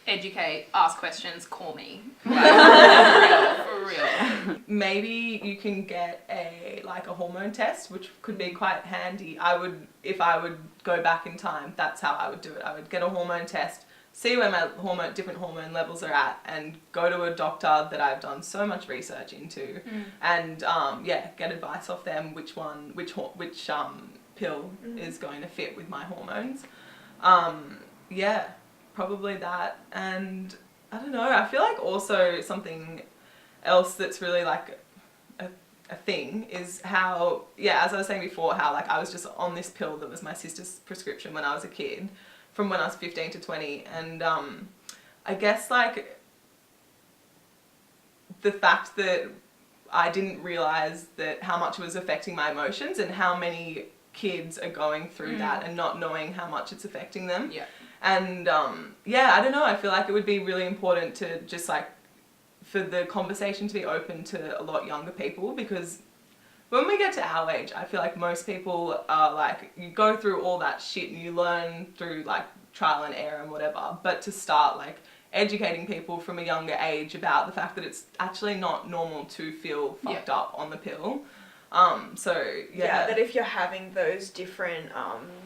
Educate, ask questions, call me. Like, for real. Maybe you can get a hormone test, which could be quite handy. If I would go back in time, that's how I would do it. I would get a hormone test, see where my different hormone levels are at, and go to a doctor that I've done so much research into, and get advice off them which pill is going to fit with my hormones. Probably that. And I don't know, I feel like also something else that's really like a thing is how, as I was saying before, how like I was just on this pill that was my sister's prescription when I was a kid, from when I was 15 to 20, and I guess like the fact that I didn't realise that how much it was affecting my emotions, and how many kids are going through that and not knowing how much it's affecting them. And I don't know, I feel like it would be really important to just like for the conversation to be open to a lot younger people, because when we get to our age, I feel like most people are like, you go through all that shit and you learn through like trial and error and whatever, but to start like educating people from a younger age about the fact that it's actually not normal to feel fucked up on the pill. That if you're having those different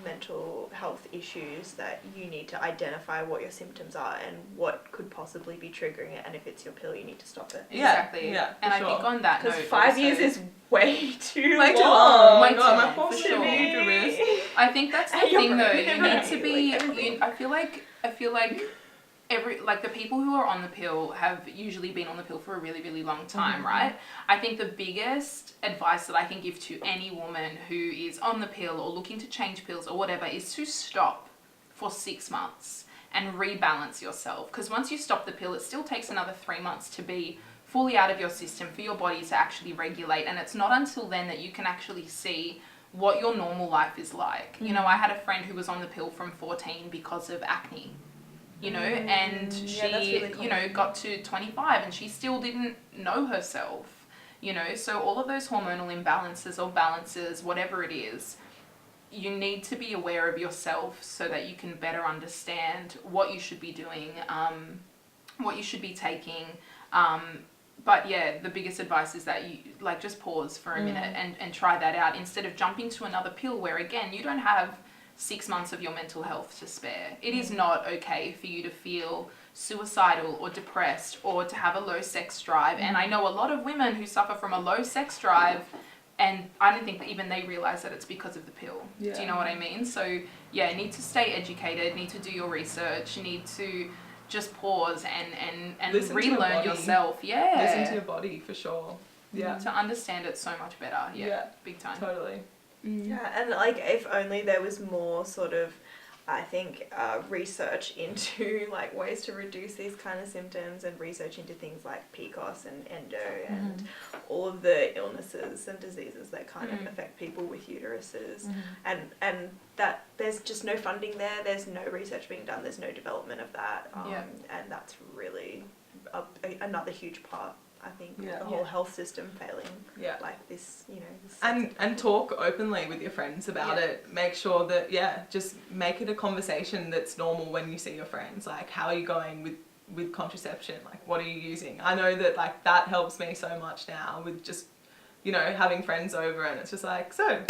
mental health issues, that you need to identify what your symptoms are and what could possibly be triggering it, and if it's your pill, you need to stop it. Exactly. And I think on that note, because 5 years is way too long. Oh my god, my poor risk. I think that's the thing though. You need to be. I feel like the people who are on the pill have usually been on the pill for a really, really long time, right? I think the biggest advice that I can give to any woman who is on the pill or looking to change pills or whatever is to stop for 6 months and rebalance yourself. Because once you stop the pill, it still takes another 3 months to be fully out of your system for your body to actually regulate. And it's not until then that you can actually see what your normal life is like. You know, I had a friend who was on the pill from 14 because of acne. And she, really got to 25 and she still didn't know herself, so all of those hormonal imbalances or balances, whatever it is, you need to be aware of yourself so that you can better understand what you should be doing, what you should be taking. But the biggest advice is that you just pause for a minute and try that out instead of jumping to another pill where, again, you don't have 6 months of your mental health to spare. It is not okay for you to feel suicidal or depressed or to have a low sex drive. And I know a lot of women who suffer from a low sex drive, and I don't think that even they realize that it's because of the pill. Do you know what I mean? So need to stay educated, need to do your research, need to just pause and relearn yourself. Listen to your body, for sure. To understand it so much better. Big time. Totally. Yeah, and like if only there was more sort of, I think, research into like ways to reduce these kind of symptoms, and research into things like PCOS and endo and all of the illnesses and diseases that kind of affect people with uteruses, and that there's just no funding there, there's no research being done, there's no development of that, and that's really another huge part, I think, the whole health system failing. Like this, this and talk openly with your friends about it. Make sure that just make it a conversation that's normal when you see your friends. Like, how are you going with contraception? Like, what are you using? I know that like that helps me so much now with just having friends over, and it's just like, so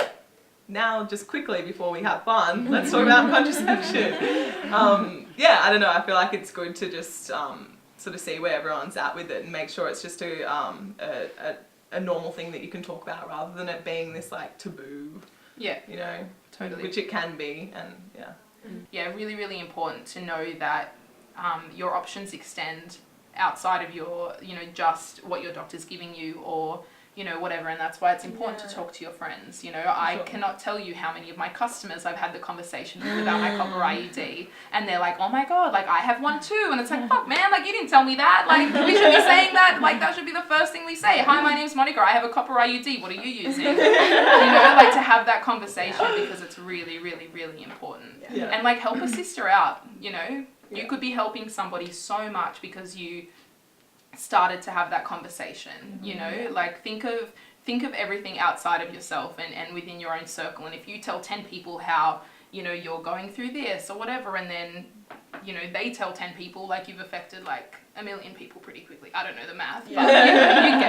now just quickly before we have fun, let's talk about contraception. I don't know, I feel like it's good to just sort of see where everyone's at with it and make sure it's just a normal thing that you can talk about, rather than it being this like taboo. Totally. Which it can be, and really, really important to know that your options extend outside of your, just what your doctor's giving you, or whatever, and that's why it's important to talk to your friends. I cannot tell you how many of my customers I've had the conversation with about my copper IUD, and they're like, oh my god, like I have one too, and it's like, fuck man, like you didn't tell me that, like we should be saying that, like that should be the first thing we say. Hi, my name's Monica, I have a copper IUD, what are you using? Like to have that conversation, because it's really, really, really important. And like help a sister out, you could be helping somebody so much because you started to have that conversation, like think of think of everything outside of yourself and within your own circle. And if you tell 10 people how, you know, you're going through this or whatever, and then, you know, they tell 10 people, like, you've affected like 1 million people pretty quickly. I don't know the math, but you